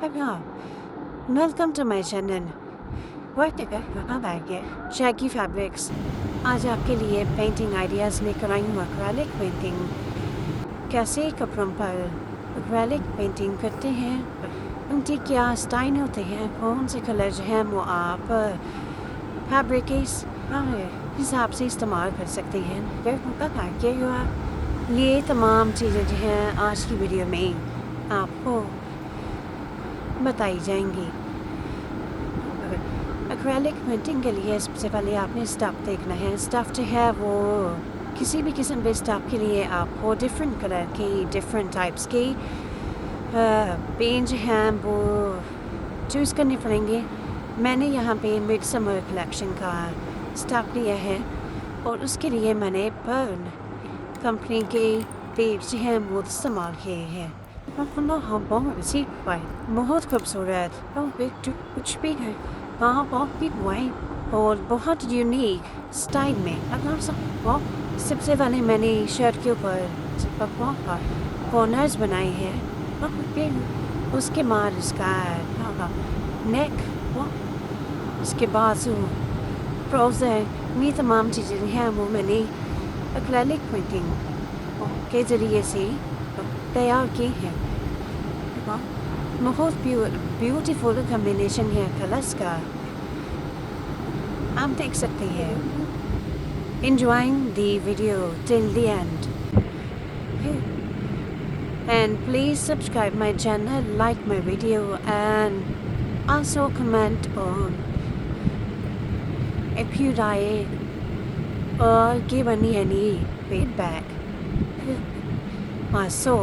Welcome to my channel. Shaggy Fabrics. आज आपके लिए पेंटिंग आइडियाज़ लेकर आई हूँ एक्रेलिक पेंटिंग। कैसे कपड़ों पर एक्रेलिक पेंटिंग करते हैं, उनके क्या स्टाइल होते हैं, कौन से कलर जो हैं वो आप फैब्रिक के हिसाब से इस्तेमाल कर सकते हैं। ये तमाम चीज़ें जो हैं आज की वीडियो में आपको बताई जाएंगी। एक्रेलिक पेंटिंग के लिए सबसे पहले आपने स्टफ़ देखना है। स्टफ़ जो है वो किसी भी किस्म के स्टफ़ के लिए आपको डिफरेंट कलर की डिफरेंट टाइप्स की पेंट हैं वो चूज़ करने पड़ेंगे। मैंने यहाँ पे मिड समर कलेक्शन का स्टफ़ लिया है और उसके लिए मैंने पर्ल कंपनी के पेज हैं वो इस्तेमाल किए हैं। बहुत खूबसूरत कुछ भी है बहुत भी और बहुत यूनिक स्टाइल में। सबसे पहले मैंने शर्ट के ऊपर कॉर्नर्स बनाए हैं, उसके बाद उसका नेक, उसके बाजू, ट्राउज़र, ये तमाम चीज़ें हैं वो मैंने एक्रेलिक पेंटिंग के ज़रिए से तैयार की है। बहुत ब्यूटीफुल कॉम्बिनेशन है कलर्स का, आप देख सकते हैं। Enjoying the video till the end, and please subscribe my channel, like my video, and also comment on if you like or give any feedback. So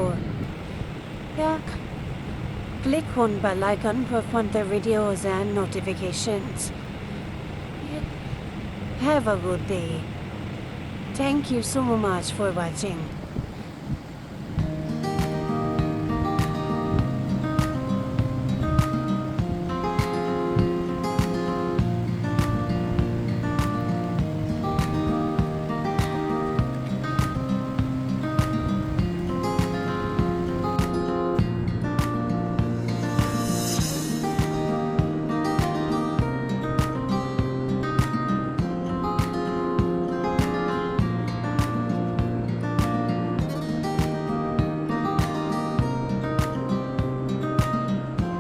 click on bell icon for further videos and notifications. Have a good day. Thank you so much for watching.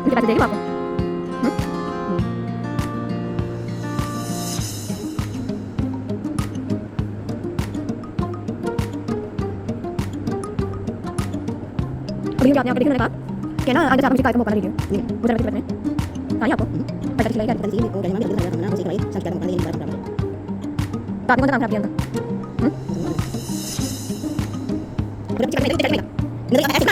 मुझे पैसे देगी आपको? अभी आपने आपको देखने लगा कि ना आगे से आप मुझे कार्य का मौका ना दीजिए। मुझे पैसे बताएं कहाँ आपको पैसा खिलाई कर दी को गलमा के लगा ना उसे खिलाई संस्कार का मौका देने की बात आपने कौन सा काम किया अंदर मुझे पीछे करने मेरे ऐसे